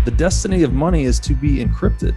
The destiny of money is to be encrypted.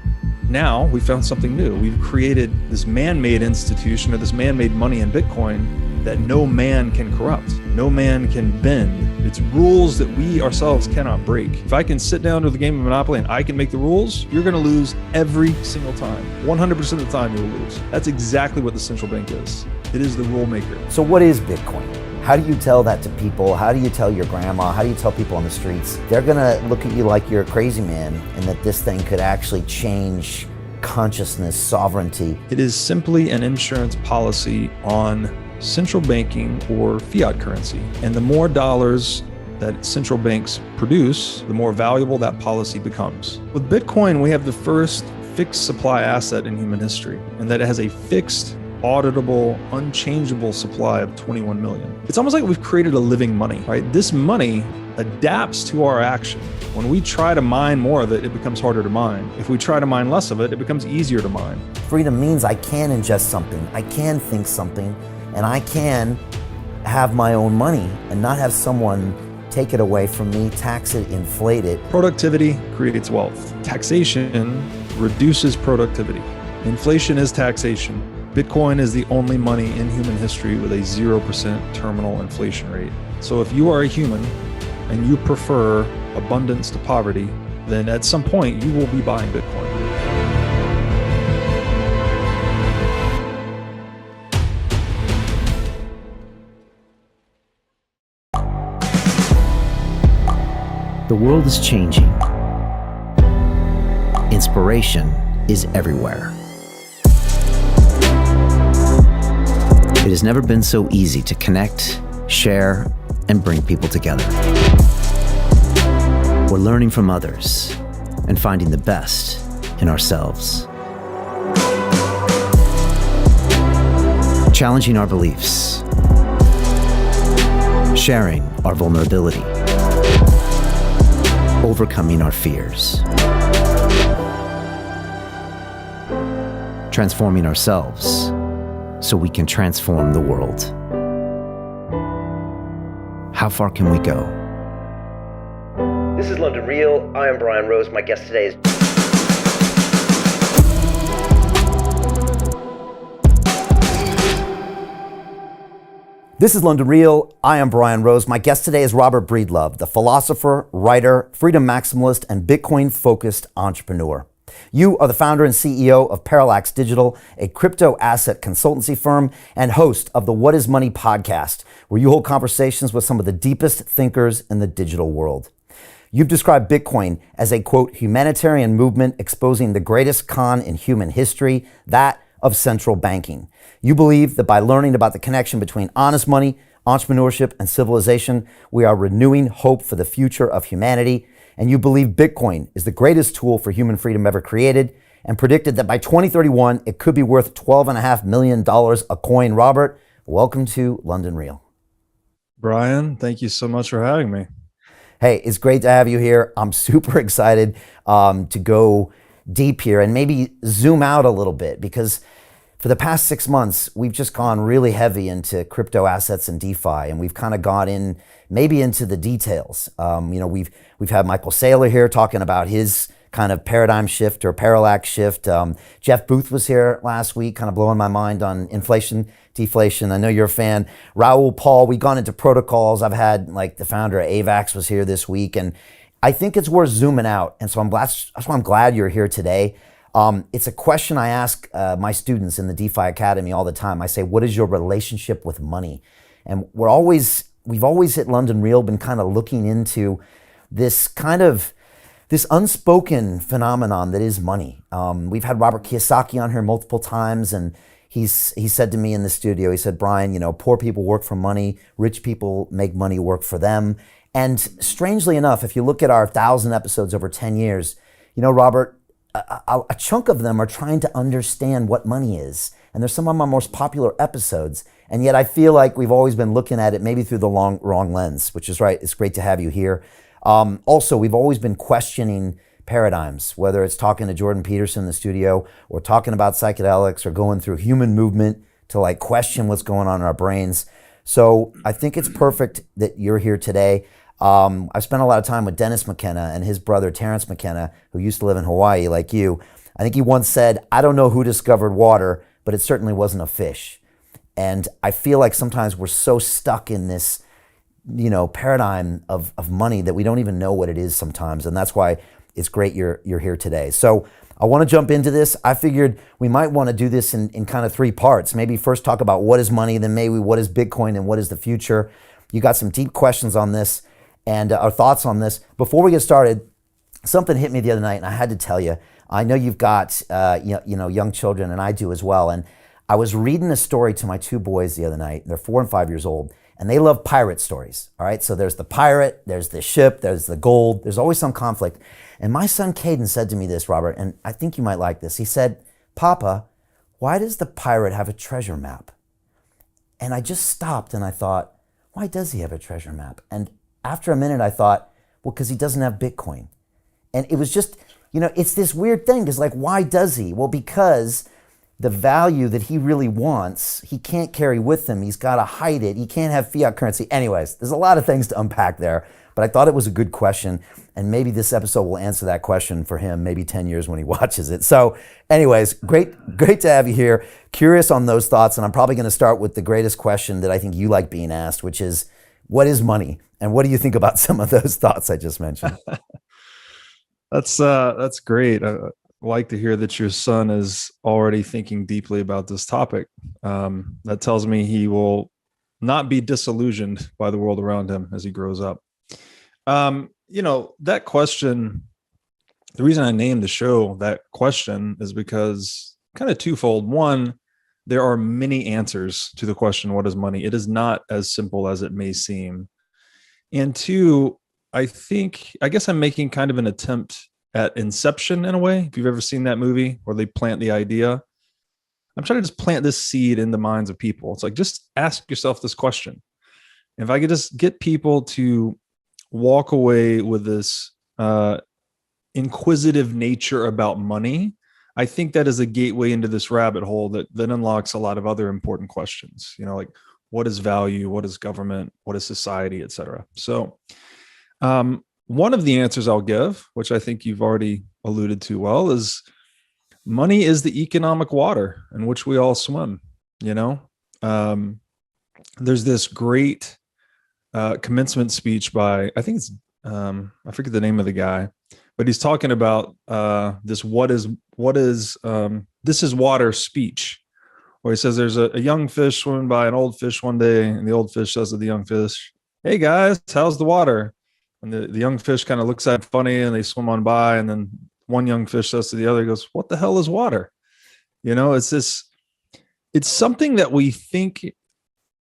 Now we found something new. We've created this man-made institution or this man-made money in Bitcoin that no man can corrupt, no man can bend. It's rules that we ourselves cannot break. If I can sit down to the game of Monopoly and I can make the rules, you're going to lose every single time. 100% of the time you'll lose. That's exactly what the central bank is. It is the rule maker. So what is Bitcoin? How do you tell that to people? How do you tell your grandma? How do you tell people on the streets? They're gonna look at you like you're a crazy man and that this thing could actually change consciousness, sovereignty. It is simply an insurance policy on central banking or fiat currency. And the more dollars that central banks produce, the more valuable that policy becomes. With Bitcoin, we have the first fixed supply asset in human history, and that it has a fixed, auditable, unchangeable supply of 21 million. It's almost like we've created a living money, right? This money adapts to our action. When we try to mine more of it, it becomes harder to mine. If we try to mine less of it, it becomes easier to mine. Freedom means I can ingest something, I can think something, and I can have my own money and not have someone take it away from me, tax it, inflate it. Productivity creates wealth. Taxation reduces productivity. Inflation is taxation. Bitcoin is the only money in human history with a 0% terminal inflation rate. So if you are a human and you prefer abundance to poverty, then at some point you will be buying Bitcoin. The world is changing. Inspiration is everywhere. It has never been so easy to connect, share, and bring people together. We're learning from others and finding the best in ourselves. Challenging our beliefs, sharing our vulnerability, overcoming our fears, transforming ourselves so we can transform the world. How far can we go? This is London Real. I am Brian Rose. My guest today is... This is London Real. I am Brian Rose. My guest today is Robert Breedlove, the philosopher, writer, freedom maximalist, and Bitcoin-focused entrepreneur. You are the founder and CEO of Parallax Digital, a crypto asset consultancy firm, and host of the What is Money podcast, where you hold conversations with some of the deepest thinkers in the digital world. You've described Bitcoin as a, quote, humanitarian movement exposing the greatest con in human history, that of central banking. You believe that by learning about the connection between honest money, entrepreneurship, and civilization, we are renewing hope for the future of humanity. And you believe Bitcoin is the greatest tool for human freedom ever created, and predicted that by 2031, it could be worth $12.5 million a coin. Robert, welcome to London Real. Brian, thank you so much for having me. Hey, it's great to have you here. I'm super excited to go deep here and maybe zoom out a little bit, because for the past 6 months, we've just gone really heavy into crypto assets and DeFi, and we've kind of got in maybe into the details. We've had Michael Saylor here talking about his kind of paradigm shift or parallax shift. Jeff Booth was here last week, kind of blowing my mind on inflation, deflation. I know you're a fan. Raoul Paul, we've gone into protocols. I've had like the founder of AVAX was here this week, and I think it's worth zooming out. And so that's why I'm glad you're here today. It's a question I ask my students in the DeFi Academy all the time. I say, what is your relationship with money? And we've always at London Real been kind of looking into this unspoken phenomenon that is money. We've had Robert Kiyosaki on here multiple times, and he said to me in the studio, he said, Brian, poor people work for money, rich people make money work for them. And strangely enough, if you look at our 1,000 episodes over 10 years, Robert, a chunk of them are trying to understand what money is. And there's some of my most popular episodes. And yet I feel like we've always been looking at it maybe through the wrong lens, which is right. It's great to have you here. Also, we've always been questioning paradigms, whether it's talking to Jordan Peterson in the studio or talking about psychedelics or going through human movement to like question what's going on in our brains. So I think it's perfect that you're here today. I've spent a lot of time with Dennis McKenna and his brother Terrence McKenna, who used to live in Hawaii like you. I think he once said, I don't know who discovered water, but it certainly wasn't a fish. And I feel like sometimes we're so stuck in this, paradigm of money that we don't even know what it is sometimes. And that's why it's great you're here today. So I want to jump into this. I figured we might want to do this in kind of three parts. Maybe first talk about what is money, then maybe what is Bitcoin and what is the future. You got some deep questions on this and our thoughts on this. Before we get started, something hit me the other night and I had to tell you. I know you've got young children, and I do as well. And I was reading a story to my two boys the other night. They're 4 and 5 years old, and they love pirate stories. All right, so there's the pirate, there's the ship, there's the gold. There's always some conflict. And my son Caden said to me this, Robert, and I think you might like this. He said, "Papa, why does the pirate have a treasure map?" And I just stopped and I thought, why does he have a treasure map? And after a minute, I thought, well, because he doesn't have Bitcoin. And it was just, it's this weird thing. Because why does he? Well, because the value that he really wants, he can't carry with him. He's got to hide it. He can't have fiat currency. Anyways, there's a lot of things to unpack there. But I thought it was a good question. And maybe this episode will answer that question for him, maybe 10 years when he watches it. So anyways, great to have you here. Curious on those thoughts. And I'm probably going to start with the greatest question that I think you like being asked, which is, what is money? And what do you think about some of those thoughts I just mentioned? That's great. I like to hear that your son is already thinking deeply about this topic. That tells me he will not be disillusioned by the world around him as he grows up. That question, the reason I named the show that question is because kind of twofold. One, there are many answers to the question, what is money? It is not as simple as it may seem. And two, I guess I'm making kind of an attempt at Inception in a way. If you've ever seen that movie where they plant the idea, I'm trying to just plant this seed in the minds of people. It's like, just ask yourself this question. If I could just get people to walk away with this inquisitive nature about money, I think that is a gateway into this rabbit hole that unlocks a lot of other important questions, like what is value, what is government, what is society, et cetera. So one of the answers I'll give, which I think you've already alluded to well, is money is the economic water in which we all swim. There's this great commencement speech by, I think it's, I forget the name of the guy, but he's talking about this this is water speech, where he says there's a young fish swimming by an old fish one day, and the old fish says to the young fish, "Hey guys, how's the water?" And the young fish kind of looks at it funny, and they swim on by, and then one young fish says to the other, he goes, "What the hell is water?" It's something that we think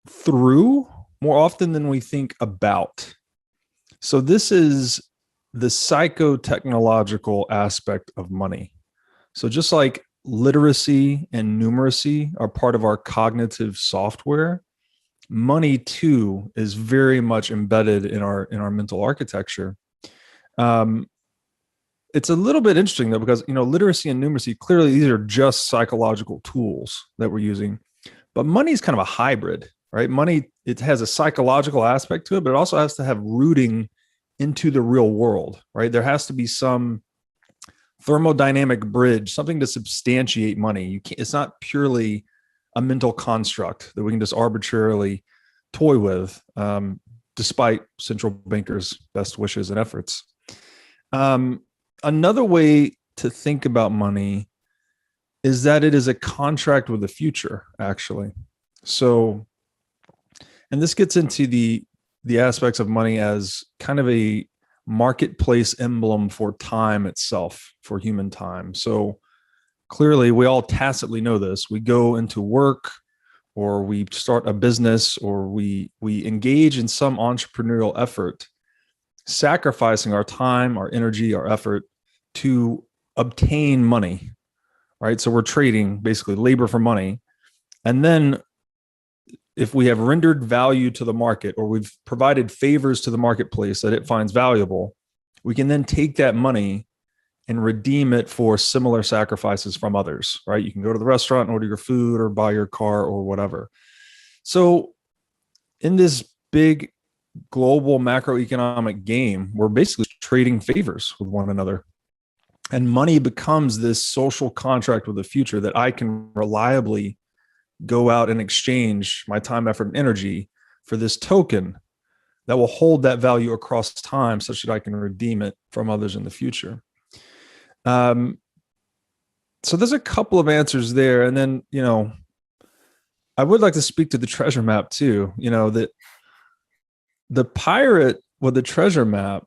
through more often than we think about. So this is the psychotechnological aspect of money. So just like literacy and numeracy are part of our cognitive software, money too is very much embedded in our mental architecture. It's a little bit interesting though, because literacy and numeracy, clearly these are just psychological tools that we're using, but money is kind of a hybrid, right? Money, it has a psychological aspect to it, but it also has to have rooting into the real world, right? There has to be some thermodynamic bridge, something to substantiate money. It's not purely a mental construct that we can just arbitrarily toy with, despite central bankers' best wishes and efforts. Another way to think about money is that it is a contract with the future, actually. So, and this gets into the aspects of money as kind of a marketplace emblem for time itself, for human time. So clearly we all tacitly know this. We go into work, or we start a business, or we engage in some entrepreneurial effort, sacrificing our time, our energy, our effort to obtain money, right? So we're trading basically labor for money. And then if we have rendered value to the market, or we've provided favors to the marketplace that it finds valuable, we can then take that money and redeem it for similar sacrifices from others, right? You can go to the restaurant and order your food, or buy your car, or whatever. So in this big global macroeconomic game, we're basically trading favors with one another. And money becomes this social contract with the future that I can reliably go out and exchange my time, effort, and energy for this token that will hold that value across time such that I can redeem it from others in the future. So there's a couple of answers there. And then, I would like to speak to the treasure map too, that the pirate with the treasure map,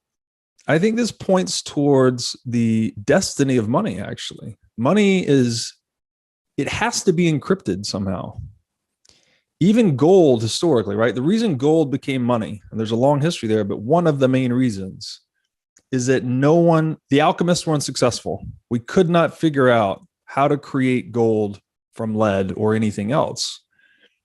I think this points towards the destiny of money, actually. Money it has to be encrypted somehow. Even gold historically, right? The reason gold became money, and there's a long history there, but one of the main reasons is that the alchemists were unsuccessful. We could not figure out how to create gold from lead or anything else.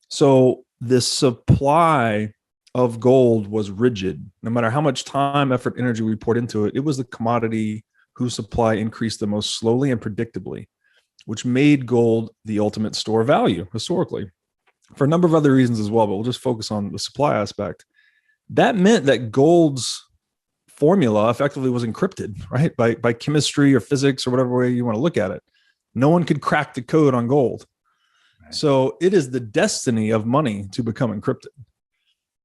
So the supply of gold was rigid. No matter how much time, effort, energy we poured into it, it was the commodity whose supply increased the most slowly and predictably, which made gold the ultimate store of value historically, for a number of other reasons as well, but we'll just focus on the supply aspect. That meant that gold's formula effectively was encrypted, right? By chemistry or physics or whatever way you want to look at it. No one could crack the code on gold. Right. So it is the destiny of money to become encrypted.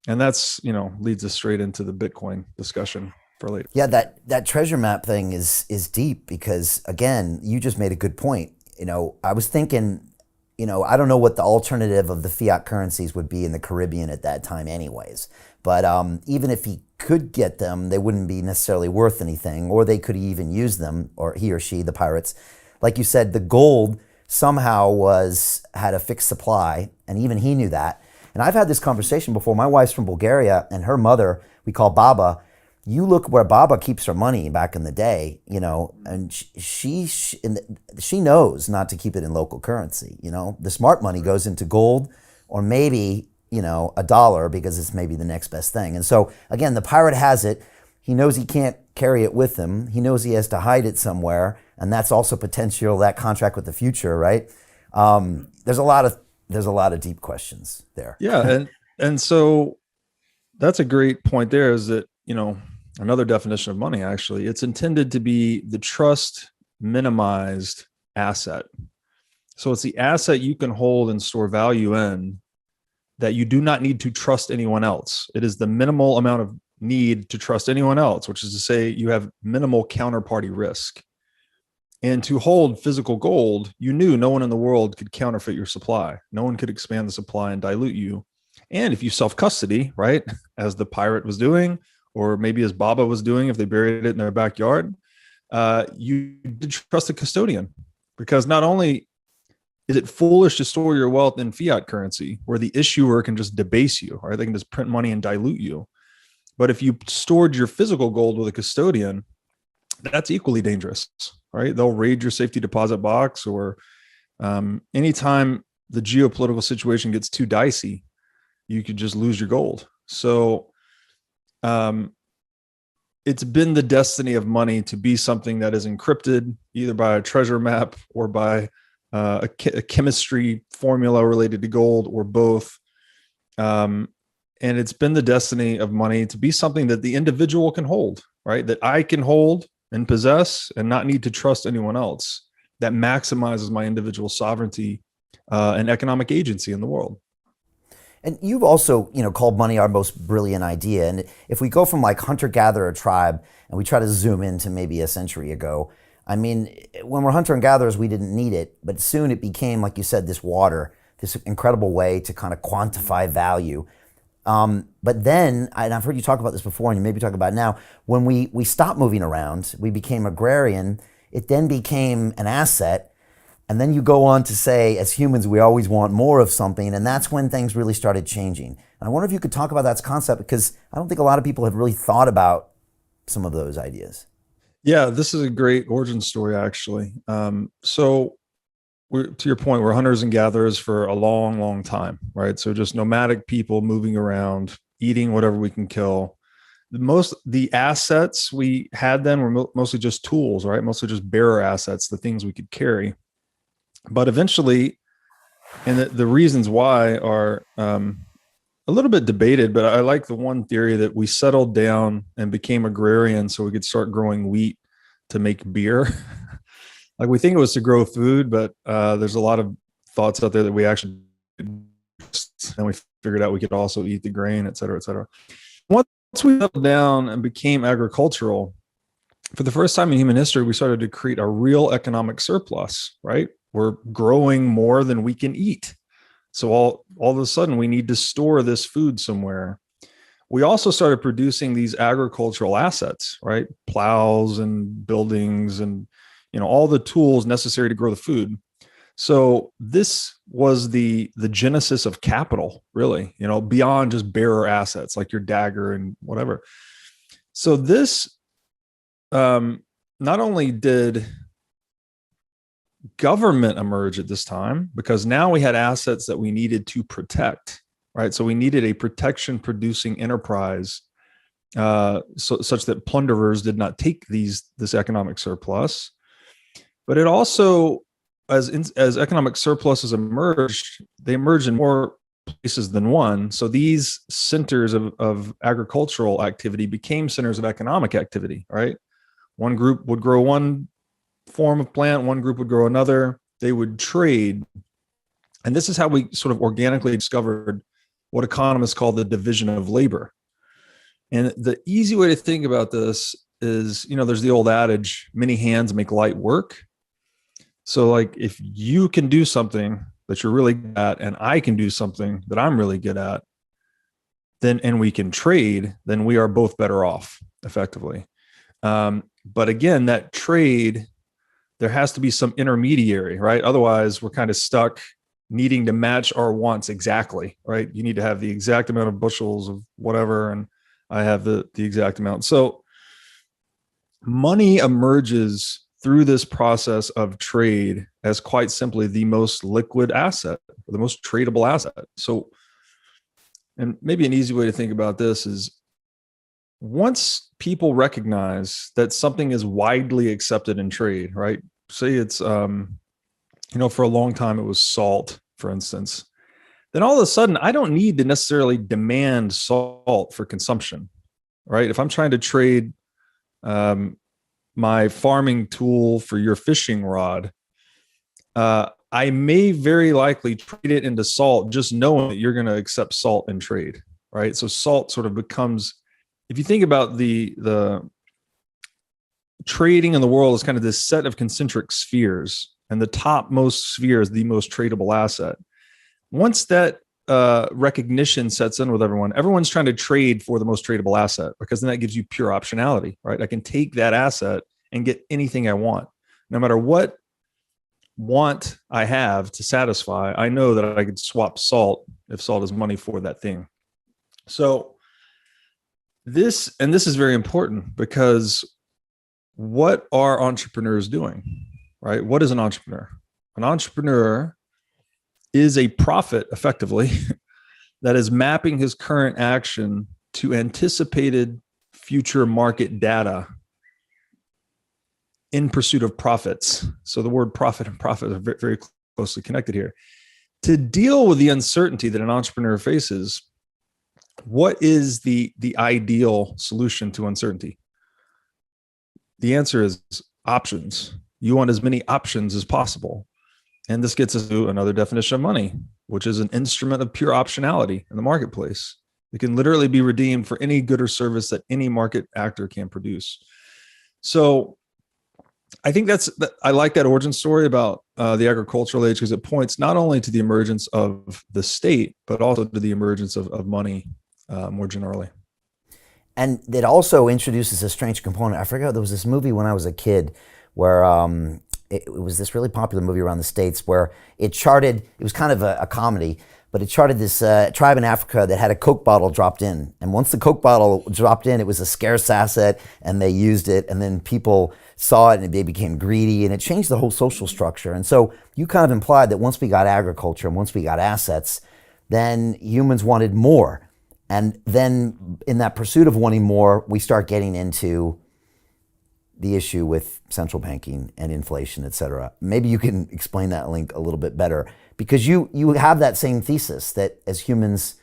And that's, leads us straight into the Bitcoin discussion for later. Yeah, that treasure map thing is deep because, again, you just made a good point. I was thinking, I don't know what the alternative of the fiat currencies would be in the Caribbean at that time anyways. But even if he could get them, they wouldn't be necessarily worth anything, or they could even use them, or he or she, the pirates. Like you said, the gold somehow had a fixed supply, and even he knew that. And I've had this conversation before. My wife's from Bulgaria, and her mother, we call Baba. You look where Baba keeps her money back in the day, and she knows not to keep it in local currency. The smart money goes into gold, or maybe $1, because it's maybe the next best thing. And so again, the pirate has it. He knows he can't carry it with him. He knows he has to hide it somewhere, and that's also potential, that contract with the future, right? There's a lot of deep questions there. Yeah, and so that's a great point there, is that, another definition of money, actually, it's intended to be the trust minimized asset. So it's the asset you can hold and store value in that you do not need to trust anyone else. It is the minimal amount of need to trust anyone else, which is to say you have minimal counterparty risk. And to hold physical gold, you knew no one in the world could counterfeit your supply. No one could expand the supply and dilute you. And if you self-custody, right, as the pirate was doing, or maybe as Baba was doing if they buried it in their backyard, you did trust the custodian, because not only is it foolish to store your wealth in fiat currency where the issuer can just debase you, right? They can just print money and dilute you. But if you stored your physical gold with a custodian, that's equally dangerous, right? They'll raid your safety deposit box, or anytime the geopolitical situation gets too dicey, you could just lose your gold. So it's been the destiny of money to be something that is encrypted either by a treasure map or by a chemistry formula related to gold, or both. And it's been the destiny of money to be something that the individual can hold, right? That I can hold and possess and not need to trust anyone else. That maximizes my individual sovereignty and economic agency in the world. And you've also, called money our most brilliant idea. And if we go from like hunter-gatherer tribe and we try to zoom into maybe a century ago, I mean, when we're hunter and gatherers, we didn't need it, but soon it became, like you said, this water, this incredible way to kind of quantify value. But then, and I've heard you talk about this before, and you maybe talk about it now, when we stopped moving around, we became agrarian, it then became an asset. And then you go on to say, as humans, we always want more of something. And that's when things really started changing. And I wonder if you could talk about that concept, because I don't think a lot of people have really thought about some of those ideas. Yeah, this is a great origin story, actually. So to your point, we're hunters and gatherers for a long, long time, right? So just nomadic people moving around, eating whatever we can kill. The assets we had then were mostly just tools, right? Mostly just bearer assets, the things we could carry. But eventually, and the reasons why are a little bit debated, but I like the one theory that we settled down and became agrarian so we could start growing wheat to make beer. Like we think it was to grow food, but there's a lot of thoughts out there that we actually, and we figured out we could also eat the grain, et cetera, et cetera. Once we settled down and became agricultural, for the first time in human history, we started to create a real economic surplus, right? We're growing more than we can eat. So all of a sudden we need to store this food somewhere. We also started producing these agricultural assets, right? Plows and buildings and, all the tools necessary to grow the food. So this was the genesis of capital, really, beyond just bearer assets like your dagger and whatever. So this, not only did government emerge at this time, because now we had assets that we needed to protect, right? So we needed a protection producing enterprise, such that plunderers did not take this economic surplus. But it also, as economic surpluses emerged, they emerged in more places than one. So these centers of agricultural activity became centers of economic activity, right? One group would grow one form of plant, one group would grow another. They would trade. And this is how we sort of organically discovered what economists call the division of labor. And the easy way to think about this is, there's the old adage, many hands make light work. So like if you can do something that you're really good at and I can do something that I'm really good at, and we can trade, then we are both better off effectively. But again, that trade, there has to be some intermediary, right? Otherwise we're kind of stuck needing to match our wants exactly, right? You need to have the exact amount of bushels of whatever, and I have the exact amount. So money emerges through this process of trade as quite simply the most liquid asset, or the most tradable asset. So, and maybe an easy way to think about this is once people recognize that something is widely accepted in trade, right? Say it's, for a long time it was salt, for instance. Then all of a sudden, I don't need to necessarily demand salt for consumption, right? If I'm trying to trade my farming tool for your fishing rod, I may very likely trade it into salt, just knowing that you're going to accept salt in trade, right? So salt sort of becomes, if you think about the trading in the world is kind of this set of concentric spheres, and the topmost sphere is the most tradable asset. Once that recognition sets in with everyone's trying to trade for the most tradable asset, because then that gives you pure optionality, right? I can take that asset and get anything I want, no matter what want I have to satisfy. I know that I could swap salt if salt is money for that thing. So this is very important, because what are entrepreneurs doing, right? What is an entrepreneur? An entrepreneur is a prophet, effectively, that is mapping his current action to anticipated future market data in pursuit of profits. So the word profit and profit are very, very closely connected here. To deal with the uncertainty that an entrepreneur faces, what is the ideal solution to uncertainty? The answer is options. You want as many options as possible. And this gets us to another definition of money, which is an instrument of pure optionality in the marketplace. It can literally be redeemed for any good or service that any market actor can produce. So I think I like that origin story about the agricultural age, because it points not only to the emergence of the state, but also to the emergence of money more generally. And it also introduces a strange component. I forgot, there was this movie when I was a kid where it was this really popular movie around the States where it was kind of a comedy, but it charted this tribe in Africa that had a Coke bottle dropped in. And once the Coke bottle dropped in, it was a scarce asset and they used it, and then people saw it and they became greedy, and it changed the whole social structure. And so you kind of implied that once we got agriculture and once we got assets, then humans wanted more. And then in that pursuit of wanting more, we start getting into the issue with central banking and inflation, et cetera. Maybe you can explain that link a little bit better, because you have that same thesis that as humans,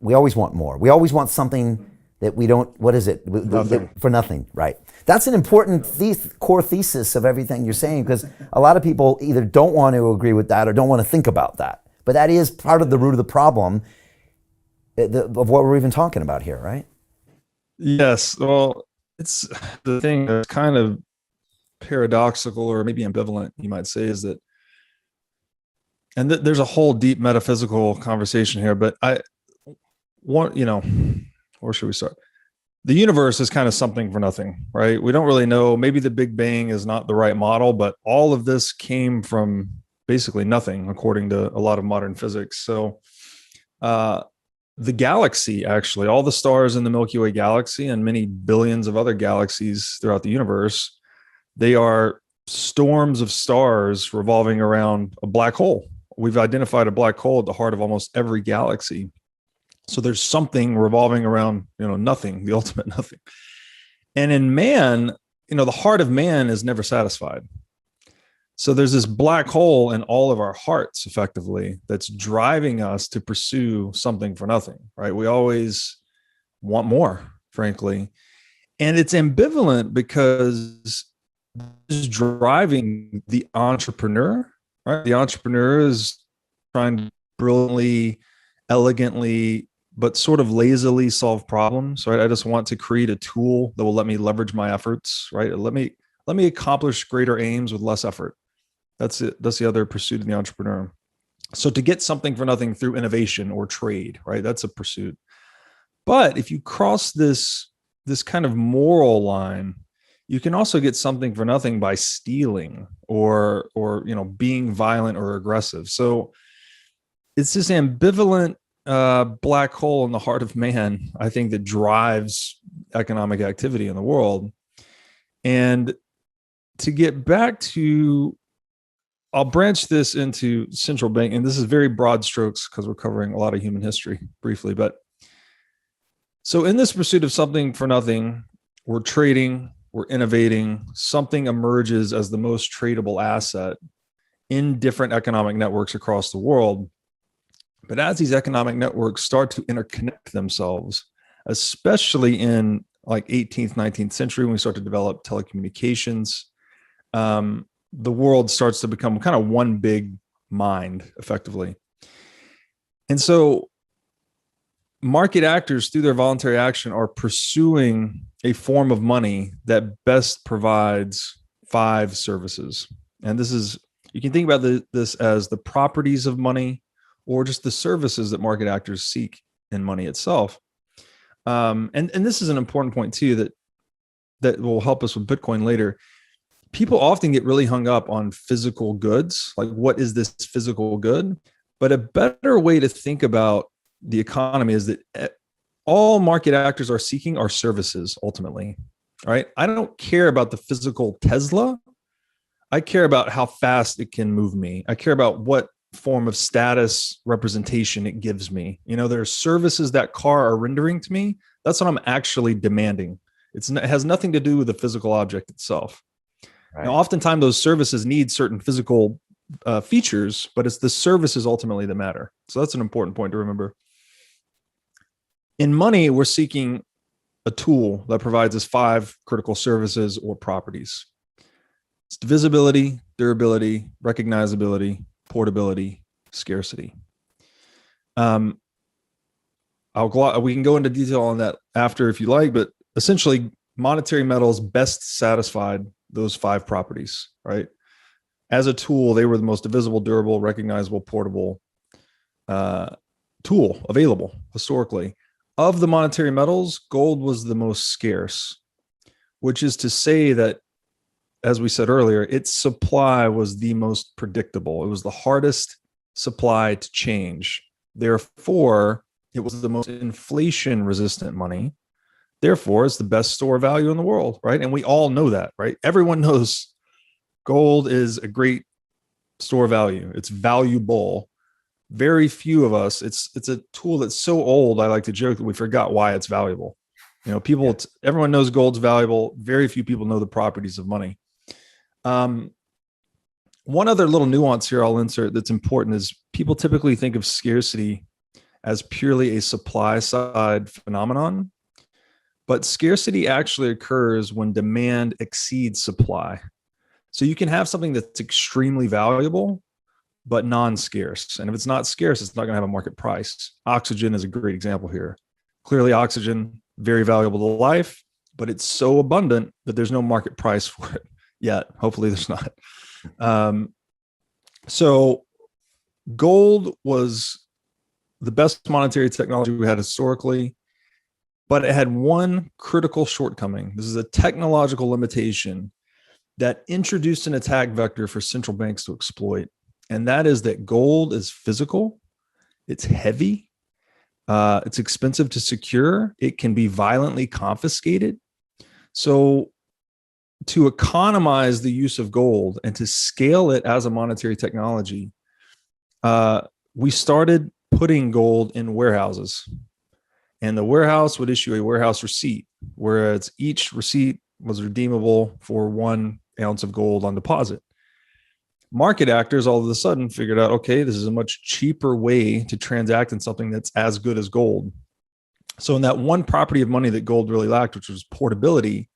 We always want more. We always want something that we don't, what is it? Nothing. For nothing, right? That's an important core thesis of everything you're saying, because a lot of people either don't want to agree with that or don't want to think about that. But that is part of the root of the problem of what we're even talking about here, right? Yes. Well, it's the thing that's kind of paradoxical or maybe ambivalent, you might say, is that, and there's a whole deep metaphysical conversation here, but I want, where should we start? The universe is kind of something for nothing, right? We don't really know. Maybe the Big Bang is not the right model, but all of this came from basically nothing, according to a lot of modern physics. So the galaxy, actually, all the stars in the Milky Way galaxy and many billions of other galaxies throughout the universe, they are storms of stars revolving around a black hole. We've identified a black hole at the heart of almost every galaxy. So there's something revolving around, nothing, the ultimate nothing. And in man, the heart of man is never satisfied. So there's this black hole in all of our hearts, effectively, that's driving us to pursue something for nothing, right? We always want more, frankly. And it's ambivalent because it's driving the entrepreneur, right? The entrepreneur is trying to brilliantly, elegantly, but sort of lazily solve problems, right? I just want to create a tool that will let me leverage my efforts, right? Let me accomplish greater aims with less effort. That's it. That's the other pursuit of the entrepreneur. So to get something for nothing through innovation or trade, right? That's a pursuit. But if you cross this kind of moral line, you can also get something for nothing by stealing or being violent or aggressive. So it's this ambivalent black hole in the heart of man, I think, that drives economic activity in the world. And to get back to, I'll branch this into central bank, and this is very broad strokes because we're covering a lot of human history briefly. But so in this pursuit of something for nothing, we're trading, we're innovating, something emerges as the most tradable asset in different economic networks across the world. But as these economic networks start to interconnect themselves, especially in like 18th, 19th century, when we start to develop telecommunications, the world starts to become kind of one big mind, effectively. And so market actors, through their voluntary action, are pursuing a form of money that best provides 5 services. And this is, you can think about this as the properties of money, or just the services that market actors seek in money itself. And this is an important point too, that will help us with Bitcoin later. People often get really hung up on physical goods, like what is this physical good? But a better way to think about the economy is that all market actors are seeking are services ultimately, right? I don't care about the physical Tesla. I care about how fast it can move me. I care about what form of status representation it gives me. There are services that car are rendering to me. That's what I'm actually demanding. It has nothing to do with the physical object itself. Right. Now, oftentimes those services need certain physical features, but it's the services ultimately that matter. So that's an important point to remember. In money, we're seeking a tool that provides us 5 critical services or properties. It's divisibility, durability, recognizability, portability, scarcity. We can go into detail on that after if you like, but essentially monetary metals best satisfied those 5 properties, right? As a tool, they were the most divisible, durable, recognizable, portable tool available historically. Of the monetary metals, gold was the most scarce, which is to say that, as we said earlier, its supply was the most predictable. It was the hardest supply to change. Therefore, it was the most inflation-resistant money. Therefore, it's the best store of value in the world, right? And we all know that, right? Everyone knows gold is a great store of value. It's valuable. Very few of us, it's a tool that's so old, I like to joke that we forgot why it's valuable. Everyone knows gold's valuable. Very few people know the properties of money. One other little nuance here I'll insert that's important is people typically think of scarcity as purely a supply side phenomenon, but scarcity actually occurs when demand exceeds supply. So you can have something that's extremely valuable, but non-scarce. And if it's not scarce, it's not going to have a market price. Oxygen is a great example here. Clearly, oxygen, very valuable to life, but it's so abundant that there's no market price for it yet. Hopefully there's not. So gold was the best monetary technology we had historically, but it had one critical shortcoming. This is a technological limitation that introduced an attack vector for central banks to exploit. And that is that gold is physical, it's heavy, it's expensive to secure, it can be violently confiscated. So to economize the use of gold and to scale it as a monetary technology, we started putting gold in warehouses. And the warehouse would issue a warehouse receipt, whereas each receipt was redeemable for 1 ounce of gold on deposit. Market actors all of a sudden figured out, okay, this is a much cheaper way to transact in something that's as good as gold. So in that one property of money that gold really lacked, which was portability,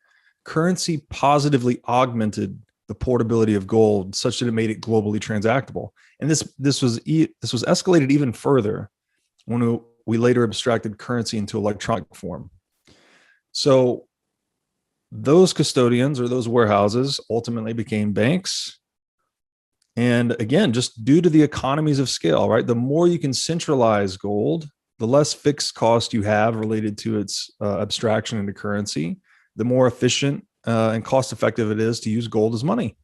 currency positively augmented the portability of gold such that it made it globally transactable. And this was escalated even further when we later abstracted currency into electronic form. So those custodians or those warehouses ultimately became banks. And again, just due to the economies of scale, right? The more you can centralize gold, the less fixed cost you have related to its abstraction into currency, the more efficient and cost effective it is to use gold as money.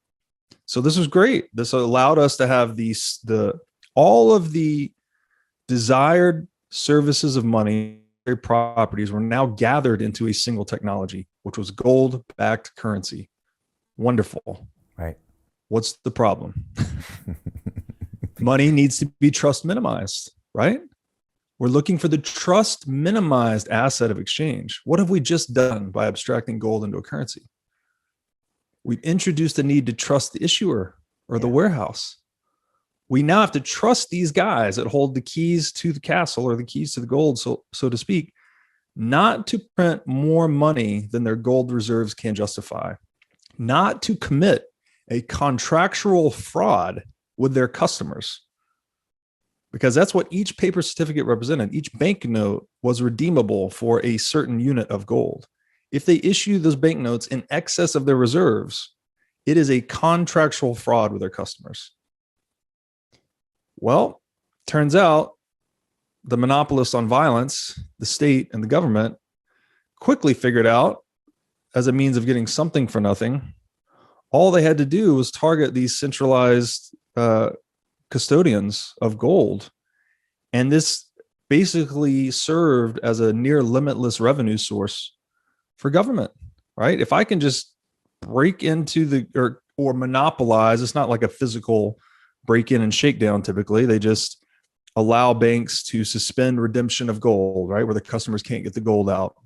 So this was great. This allowed us to have all of the desired services of money, properties were now gathered into a single technology, which was gold-backed currency. Wonderful. Right. What's the problem? Money needs to be trust minimized, right? We're looking for the trust minimized asset of exchange. What have we just done by abstracting gold into a currency? We've introduced the need to trust the issuer or the warehouse. We now have to trust these guys that hold the keys to the castle or the keys to the gold, so to speak, not to print more money than their gold reserves can justify, not to commit a contractual fraud with their customers, because that's what each paper certificate represented. Each banknote was redeemable for a certain unit of gold. If they issue those banknotes in excess of their reserves, it is a contractual fraud with their customers. Well, turns out the monopolists on violence, the state and the government, quickly figured out, as a means of getting something for nothing, all they had to do was target these centralized custodians of gold. And this basically served as a near limitless revenue source for government, right? If I can just break into or monopolize, it's not like a physical break in and shakedown. Typically, they just allow banks to suspend redemption of gold, right? Where the customers can't get the gold out.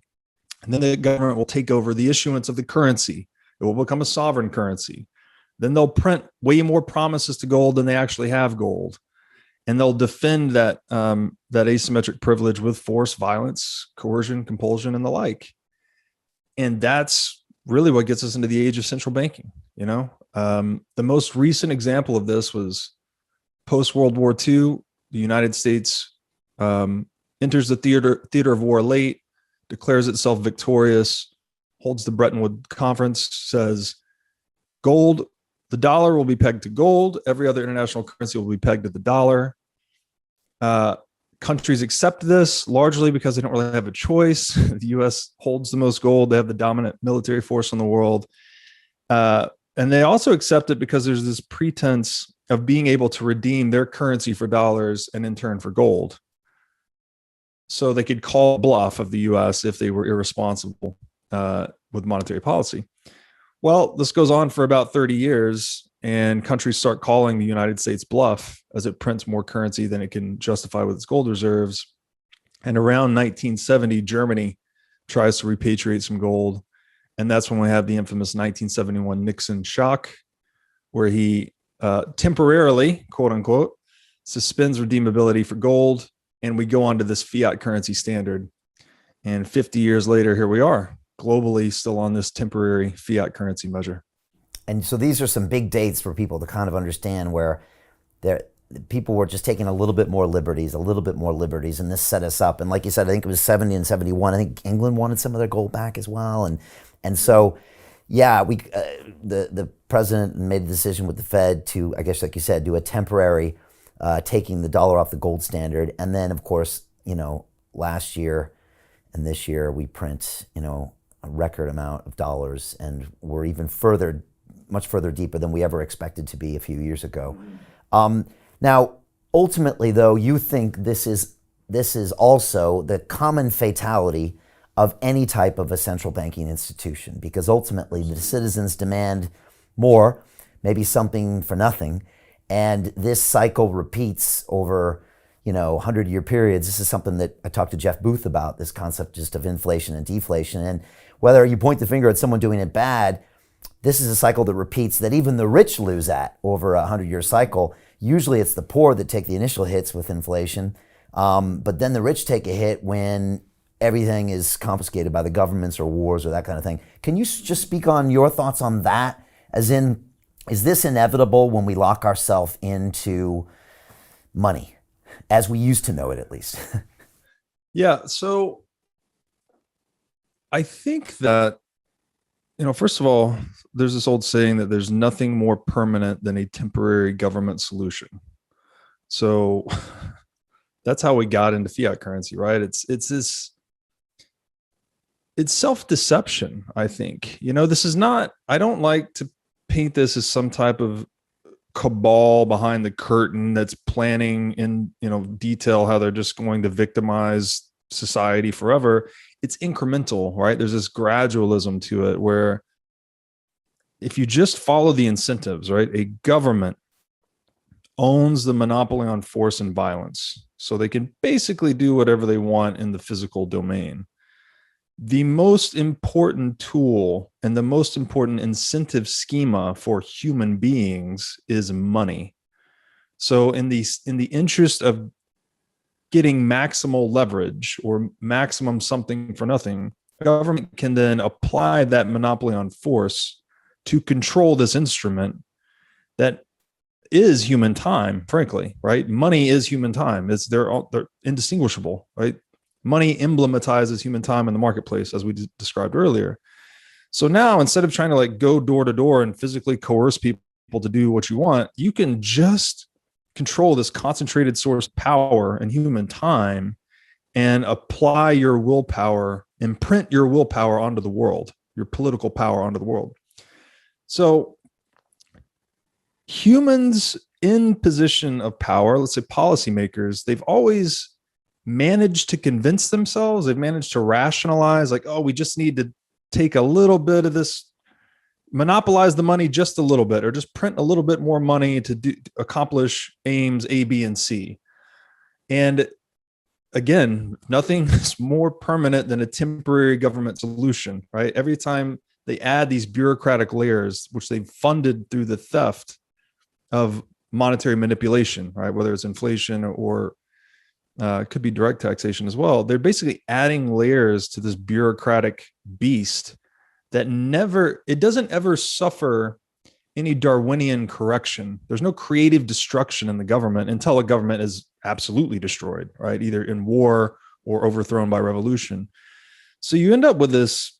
And then the government will take over the issuance of the currency. It will become a sovereign currency. Then they'll print way more promises to gold than they actually have gold. And they'll defend that asymmetric privilege with force, violence, coercion, compulsion, and the like. And that's really what gets us into the age of central banking. The most recent example of this was post-World War II. The United States enters the theater of war late, declares itself victorious, holds the Bretton Woods Conference, says gold, the dollar will be pegged to gold. Every other international currency will be pegged to the dollar. Countries accept this largely because they don't really have a choice. The U.S. holds the most gold. They have the dominant military force in the world. And they also accept it because there's this pretense of being able to redeem their currency for dollars and in turn for gold. So they could call bluff of the U.S. if they were irresponsible with monetary policy. Well, this goes on for about 30 years, and countries start calling the United States bluff as it prints more currency than it can justify with its gold reserves. And around 1970, Germany tries to repatriate some gold. And that's when we have the infamous 1971 Nixon shock, where he temporarily, quote unquote, suspends redeemability for gold, and we go on to this fiat currency standard. And 50 years later, here we are, globally still on this temporary fiat currency measure. And so these are some big dates for people to kind of understand where people were just taking a little bit more liberties, and this set us up. And like you said, I think it was 70 and 71. I think England wanted some of their gold back as well. And so, yeah, the president made a decision with the Fed to, I guess, like you said, do a temporary taking the dollar off the gold standard. And then, of course, last year and this year we print, a record amount of dollars, and we're even much further deeper than we ever expected to be a few years ago. Now, ultimately, though, you think this is also the common fatality of any type of a central banking institution, because ultimately the citizens demand more, maybe something for nothing, and this cycle repeats over 100-year periods. This is something that I talked to Jeff Booth about, this concept just of inflation and deflation. And whether you point the finger at someone doing it bad, this is a cycle that repeats, that even the rich lose at over a 100-year cycle. Usually it's the poor that take the initial hits with inflation, but then the rich take a hit when everything is confiscated by the governments or wars or that kind of thing. Can you just speak on your thoughts on that? As in, is this inevitable when we lock ourselves into money, as we used to know it, at least? Yeah, so I think that, first of all, there's this old saying that there's nothing more permanent than a temporary government solution. So that's how we got into fiat currency, right? It's self-deception, I think. This is not, I don't like to paint this as some type of cabal behind the curtain that's planning in, detail how they're just going to victimize society forever. It's incremental, right? There's this gradualism to it where if you just follow the incentives, right? A government owns the monopoly on force and violence, so they can basically do whatever they want in the physical domain. The most important tool and the most important incentive schema for human beings is money. So in the interest of getting maximal leverage or maximum something for nothing, government can then apply that monopoly on force to control this instrument that is human time, frankly, right? Money is human time. They're indistinguishable, right? Money emblematizes human time in the marketplace, as we described earlier. So now, instead of trying to go door to door and physically coerce people to do what you want, you can just control this concentrated source power and human time and apply your willpower, imprint your willpower onto the world, your political power onto the world. So humans in position of power, let's say policymakers, they've always managed to convince themselves, they've managed to rationalize, we just need to take a little bit of this, monopolize the money just a little bit, or just print a little bit more money to accomplish aims A, B, and C. And again, nothing is more permanent than a temporary government solution, right? Every time they add these bureaucratic layers, which they've funded through the theft of monetary manipulation, right? Whether it's inflation or it could be direct taxation as well. They're basically adding layers to this bureaucratic beast that it doesn't ever suffer any Darwinian correction. There's no creative destruction in the government until a government is absolutely destroyed, right? Either in war or overthrown by revolution. So you end up with this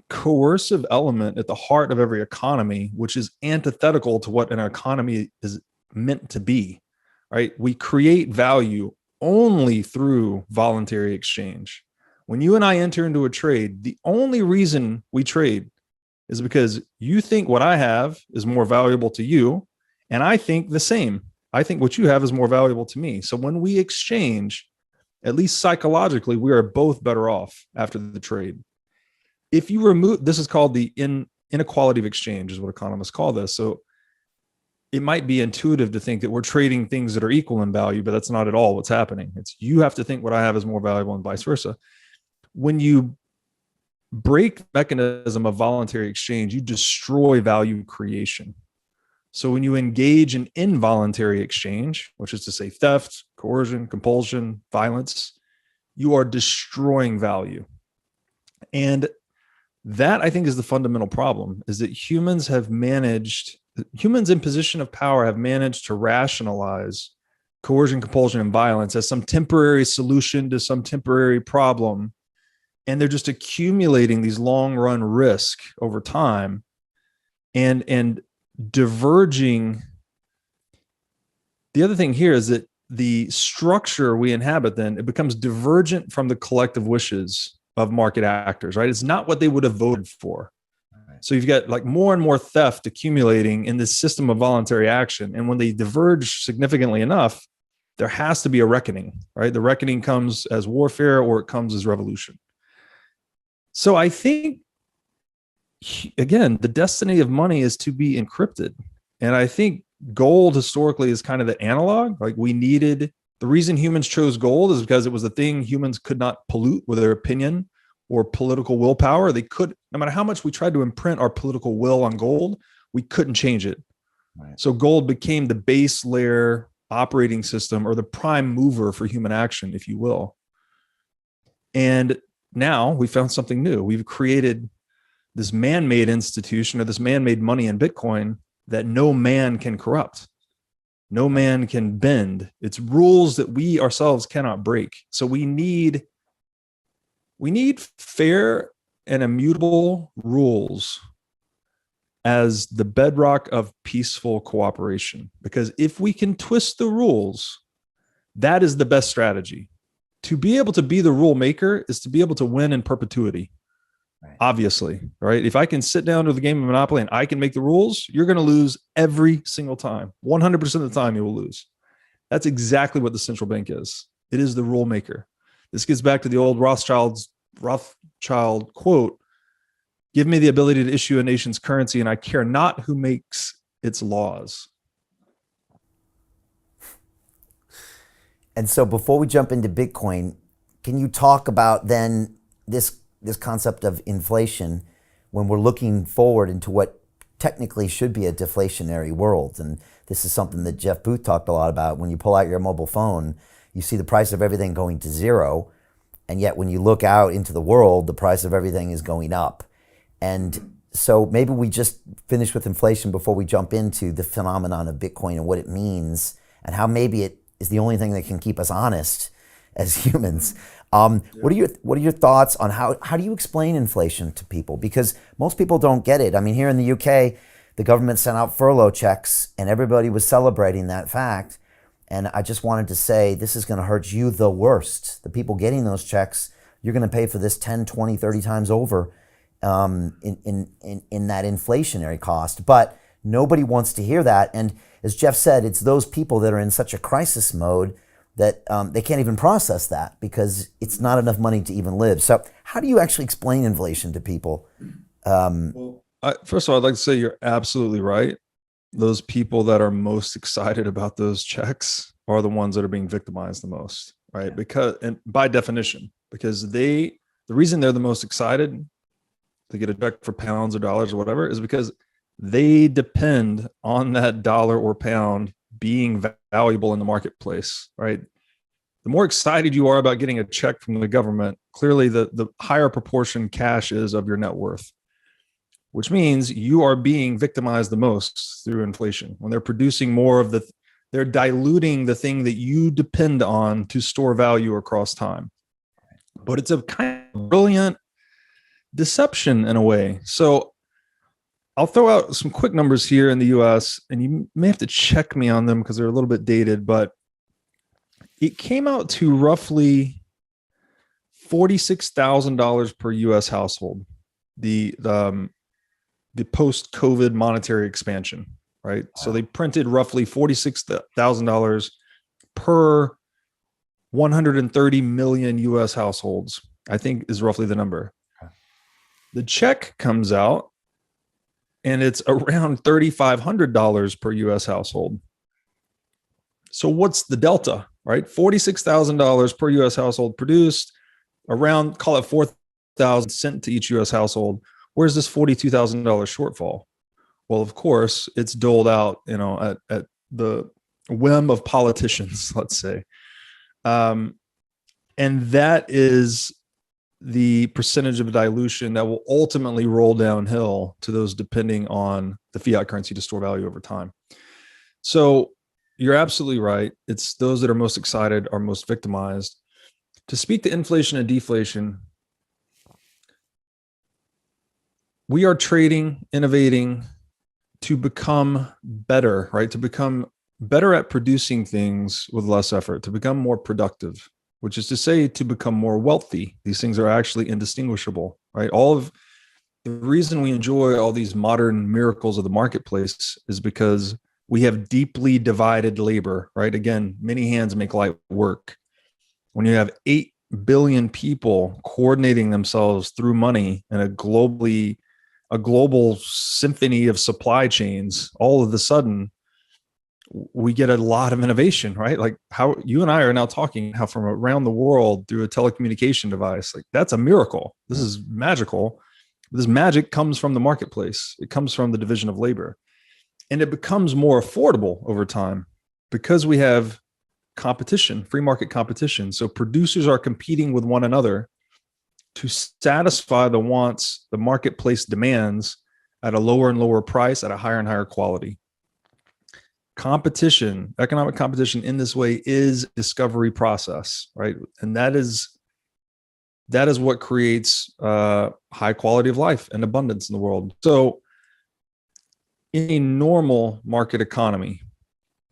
coercive element at the heart of every economy, which is antithetical to what an economy is meant to be, right? We create value only through voluntary exchange. When you and I enter into a trade, the only reason we trade is because you think what I have is more valuable to you, and I think the same. I think what you have is more valuable to me. So when we exchange, at least psychologically, we are both better off after the trade. If you remove, this is called the inequality of exchange, is what economists call this. So it might be intuitive to think that we're trading things that are equal in value, but that's not at all what's happening. It's you have to think what I have is more valuable and vice versa. When you break the mechanism of voluntary exchange, you destroy value creation. So when you engage in involuntary exchange, which is to say theft, coercion, compulsion, violence, you are destroying value. And that, I think, is the fundamental problem, is that humans in position of power have managed to rationalize coercion, compulsion, and violence as some temporary solution to some temporary problem. And they're just accumulating these long run risk over time and diverging. The other thing here is that the structure we inhabit, then it becomes divergent from the collective wishes of market actors, right? It's not what they would have voted for. Right. So you've got like more and more theft accumulating in this system of voluntary action. And when they diverge significantly enough, there has to be a reckoning, right? The reckoning comes as warfare or it comes as revolution. So I think, again, the destiny of money is to be encrypted. And I think gold historically is kind of the analog. Like the reason humans chose gold is because it was the thing humans could not pollute with their opinion or political willpower. They could, no matter how much we tried to imprint our political will on gold, we couldn't change it. Right. So gold became the base layer operating system, or the prime mover for human action, if you will. And now we found something new. We've created this man-made institution, or this man-made money in Bitcoin, that no man can corrupt. No man can bend. It's rules that we ourselves cannot break. So we need fair and immutable rules as the bedrock of peaceful cooperation. Because if we can twist the rules, that is the best strategy. To be able to be the rule maker is to be able to win in perpetuity. Right. Obviously, right? If I can sit down to the game of Monopoly and I can make the rules, you're going to lose every single time. 100% of the time you will lose. That's exactly what the central bank is. It is the rule maker. This gets back to the old Rothschild quote, "Give me the ability to issue a nation's currency and I care not who makes its laws." And so before we jump into Bitcoin, can you talk about then this concept of inflation when we're looking forward into what technically should be a deflationary world? And this is something that Jeff Booth talked a lot about. When you pull out your mobile phone, you see the price of everything going to zero. And yet when you look out into the world, the price of everything is going up. And so maybe we just finish with inflation before we jump into the phenomenon of Bitcoin and what it means and how maybe it is the only thing that can keep us honest as humans. What are your thoughts on how do you explain inflation to people? Because most people don't get it. I mean, here in the UK, the government sent out furlough checks and everybody was celebrating that fact. And I just wanted to say, this is going to hurt you the worst. The people getting those checks, you're going to pay for this 10, 20, 30 times over in that inflationary cost. But nobody wants to hear that. And as Jeff said, it's those people that are in such a crisis mode that they can't even process that because it's not enough money to even live. So how do you actually explain inflation to people? First of all, I'd like to say you're absolutely right. Those people that are most excited about those checks are the ones that are being victimized the most, right? Yeah. Because, and by definition, because the reason they're the most excited to get a check for pounds or dollars or whatever is because they depend on that dollar or pound being valuable in the marketplace, right? The more excited you are about getting a check from the government, clearly the higher proportion cash is of your net worth, which means you are being victimized the most through inflation. When they're producing more of they're diluting the thing that you depend on to store value across time. But it's a kind of brilliant deception in a way. So I'll throw out some quick numbers here in the US, and you may have to check me on them because they're a little bit dated, but it came out to roughly $46,000 per US household, the post-COVID monetary expansion, right? Wow. So they printed roughly $46,000 per 130 million US households, I think is roughly the number. Okay. The check comes out and it's around $3,500 per US household. So what's the delta, right? $46,000 per US household produced, around, call it 4,000 sent to each US household. Where's this $42,000 shortfall? Well, of course, it's doled out, at the whim of politicians, let's say. And that is the percentage of dilution that will ultimately roll downhill to those depending on the fiat currency to store value over time. So you're absolutely right. It's those that are most excited are most victimized. To speak to inflation and deflation, we are trading, innovating to become better, right? To become better at producing things with less effort, to become more productive, which is to say to become more wealthy. These things are actually indistinguishable, right? All of the reason we enjoy all these modern miracles of the marketplace is because we have deeply divided labor, right? Again, many hands make light work. When you have 8 billion people coordinating themselves through money and a global symphony of supply chains, all of a sudden we get a lot of innovation, right? Like how you and I are now talking how from around the world through a telecommunication device, like that's a miracle. This is magical. This magic comes from the marketplace. It comes from the division of labor, and it becomes more affordable over time because we have competition, free market competition. So producers are competing with one another to satisfy the wants the marketplace demands at a lower and lower price at a higher and higher quality. Competition, economic competition in this way is discovery process, right? And that is what creates high quality of life and abundance in the world. So in a normal market economy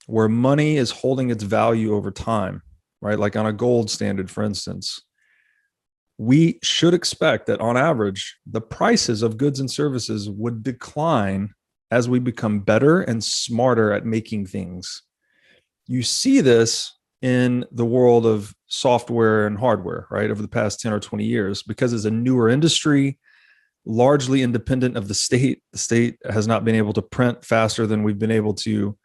where money is holding its value over time, right? Like on a gold standard, for instance, we should expect that on average, the prices of goods and services would decline as we become better and smarter at making things. You see this in the world of software and hardware, right? Over the past 10 or 20 years, because it's a newer industry, largely independent of the state. The state has not been able to print faster than we've been able to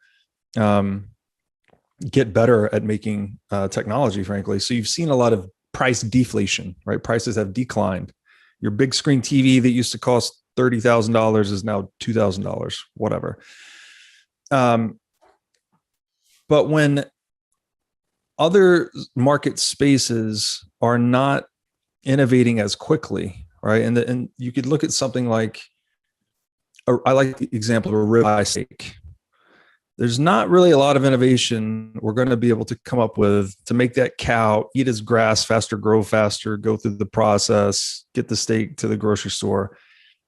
get better at making technology, frankly. So you've seen a lot of price deflation, right? Prices have declined. Your big screen TV that used to cost $30,000 is now $2,000, whatever. But when other market spaces are not innovating as quickly, right? And you could look at something like, I like the example of a ribeye steak. There's not really a lot of innovation we're going to be able to come up with to make that cow eat its grass faster, grow faster, go through the process, get the steak to the grocery store.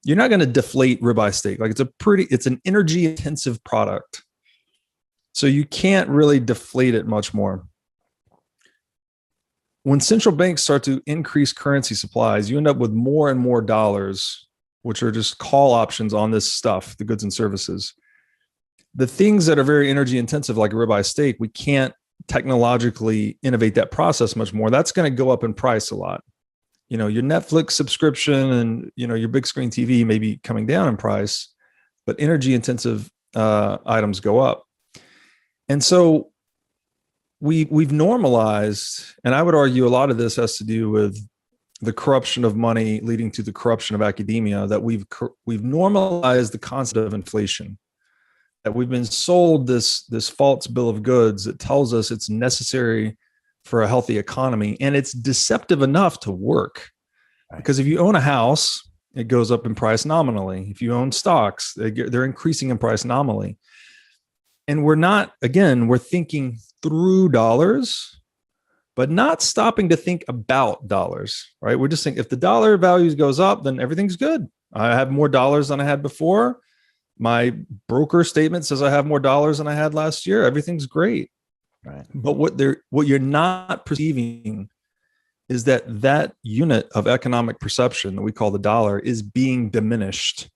You're not going to deflate ribeye steak. Like it's an energy intensive product. So you can't really deflate it much more. When central banks start to increase currency supplies, you end up with more and more dollars, which are just call options on this stuff, the goods and services. The things that are very energy intensive, like a ribeye steak, we can't technologically innovate that process much more. That's going to go up in price a lot. You know, your Netflix subscription and, you know, your big screen TV may be coming down in price, but energy intensive items go up. And so we've normalized, and I would argue a lot of this has to do with the corruption of money leading to the corruption of academia, that we've normalized the concept of inflation. That we've been sold this false bill of goods that tells us it's necessary for a healthy economy, and it's deceptive enough to work. Right. Because if you own a house, it goes up in price nominally. If you own stocks, they're increasing in price nominally. And we're thinking through dollars, but not stopping to think about dollars, right? We're just saying if the dollar value goes up, then everything's good. I have more dollars than I had before. My broker statement says I have more dollars than I had last year. Everything's great. Right. But what you're not perceiving is that unit of economic perception that we call the dollar is being diminished,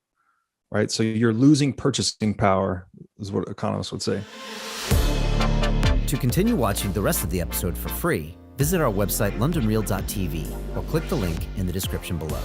right? So you're losing purchasing power, is what economists would say. To continue watching the rest of the episode for free, visit our website, londonreal.tv, or click the link in the description below.